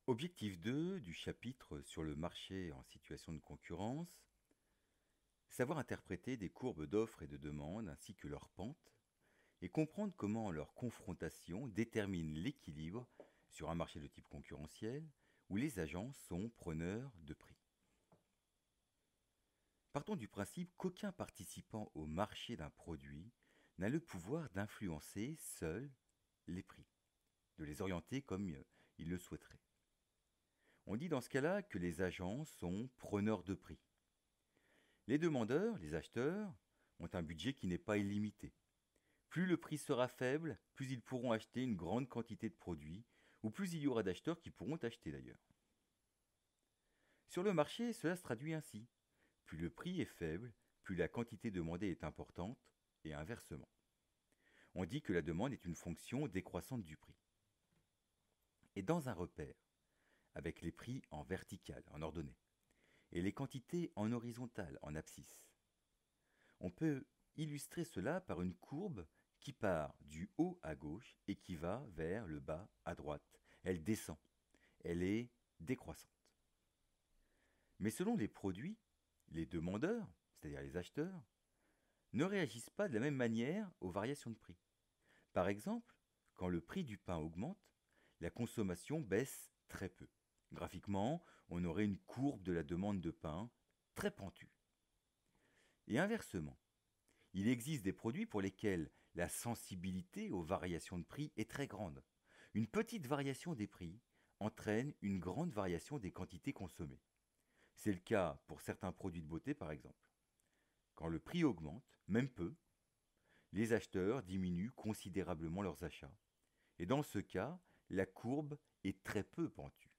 Objectif 2 du chapitre sur le marché en situation de concurrence, savoir interpréter des courbes d'offres et de demande ainsi que leurs pentes et comprendre comment leur confrontation détermine l'équilibre sur un marché de type concurrentiel où les agents sont preneurs de prix. Partons du principe qu'aucun participant au marché d'un produit n'a le pouvoir d'influencer seul les prix, de les orienter comme il le souhaiterait. On dit dans ce cas-là que les agents sont preneurs de prix. Les demandeurs, les acheteurs, ont un budget qui n'est pas illimité. Plus le prix sera faible, plus ils pourront acheter une grande quantité de produits, ou plus il y aura d'acheteurs qui pourront acheter d'ailleurs. Sur le marché, cela se traduit ainsi. Plus le prix est faible, plus la quantité demandée est importante, et inversement. On dit que la demande est une fonction décroissante du prix. Et dans un repère, avec les prix en vertical, en ordonnée, et les quantités en horizontale, en abscisse, on peut illustrer cela par une courbe qui part du haut à gauche et qui va vers le bas à droite. Elle descend. Elle est décroissante. Mais selon les produits, les demandeurs, c'est-à-dire les acheteurs, ne réagissent pas de la même manière aux variations de prix. Par exemple, quand le prix du pain augmente, la consommation baisse très peu. Graphiquement, on aurait une courbe de la demande de pain très pentue. Et inversement, il existe des produits pour lesquels la sensibilité aux variations de prix est très grande. Une petite variation des prix entraîne une grande variation des quantités consommées. C'est le cas pour certains produits de beauté par exemple. Quand le prix augmente, même peu, les acheteurs diminuent considérablement leurs achats. Et dans ce cas, la courbe est très peu pentue.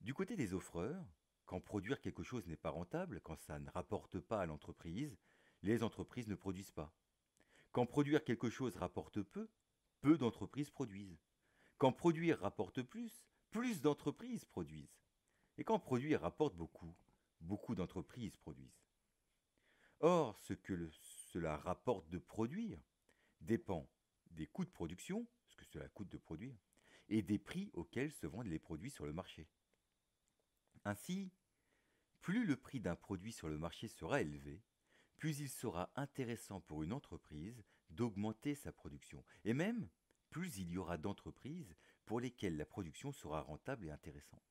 Du côté des offreurs, quand produire quelque chose n'est pas rentable, quand ça ne rapporte pas à l'entreprise, les entreprises ne produisent pas. Quand produire quelque chose rapporte peu, peu d'entreprises produisent. Quand produire rapporte plus, plus d'entreprises produisent. Et quand produire rapporte beaucoup, beaucoup d'entreprises produisent. Or, cela rapporte de produire dépend des coûts de production, ce que cela coûte de produire, et des prix auxquels se vendent les produits sur le marché. Ainsi, plus le prix d'un produit sur le marché sera élevé, plus il sera intéressant pour une entreprise d'augmenter sa production. Et même, plus il y aura d'entreprises pour lesquelles la production sera rentable et intéressante.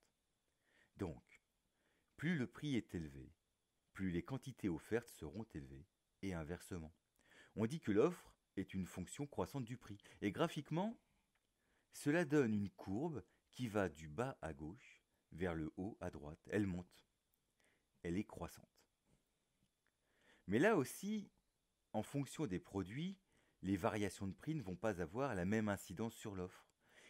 Donc, plus le prix est élevé, plus les quantités offertes seront élevées, et inversement. On dit que l'offre est une fonction croissante du prix. Et graphiquement, cela donne une courbe qui va du bas à gauche vers le haut à droite. Elle monte. Elle est croissante. Mais là aussi, en fonction des produits, les variations de prix ne vont pas avoir la même incidence sur l'offre.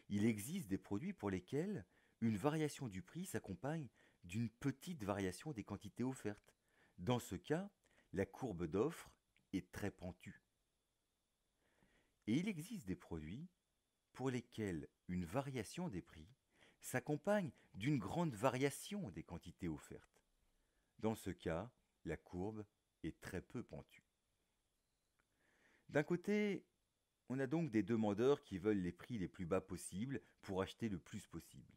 Il existe des produits pour lesquels une variation du prix s'accompagne d'une petite variation des quantités offertes. Dans ce cas, la courbe d'offre est très pentue. Et il existe des produits pour lesquels une variation des prix s'accompagne d'une grande variation des quantités offertes. Dans ce cas, la courbe est très peu pentue. D'un côté, on a donc des demandeurs qui veulent les prix les plus bas possibles pour acheter le plus possible.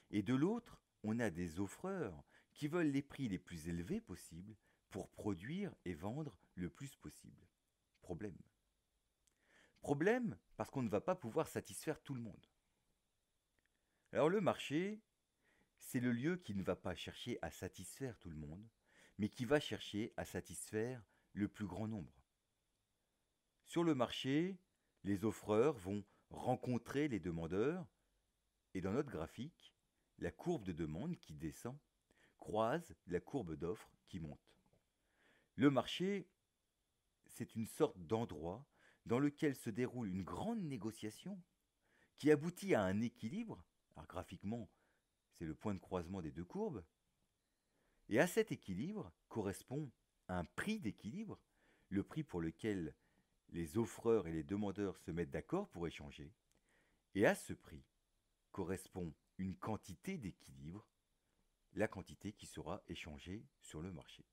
Et de l'autre, on a des offreurs qui veulent les prix les plus élevés possibles pour produire et vendre le plus possible. Problème. Problème parce qu'on ne va pas pouvoir satisfaire tout le monde. Alors le marché, c'est le lieu qui ne va pas chercher à satisfaire tout le monde, mais qui va chercher à satisfaire le plus grand nombre. Sur le marché, les offreurs vont rencontrer les demandeurs, et dans notre graphique, la courbe de demande qui descend croise la courbe d'offre qui monte. Le marché, c'est une sorte d'endroit dans lequel se déroule une grande négociation qui aboutit à un équilibre. Alors graphiquement, c'est le point de croisement des deux courbes. Et à cet équilibre correspond un prix d'équilibre, le prix pour lequel les offreurs et les demandeurs se mettent d'accord pour échanger. Et à ce prix correspond une quantité d'équilibre, la quantité qui sera échangée sur le marché.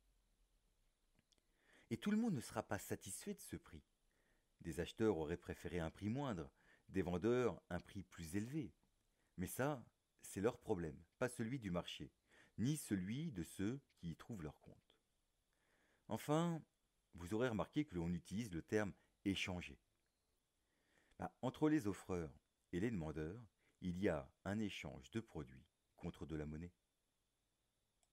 Et tout le monde ne sera pas satisfait de ce prix. Des acheteurs auraient préféré un prix moindre, des vendeurs un prix plus élevé. Mais ça, c'est leur problème, pas celui du marché, ni celui de ceux qui y trouvent leur compte. Enfin, vous aurez remarqué que l'on utilise le terme échanger. Entre les offreurs et les demandeurs, il y a un échange de produits contre de la monnaie.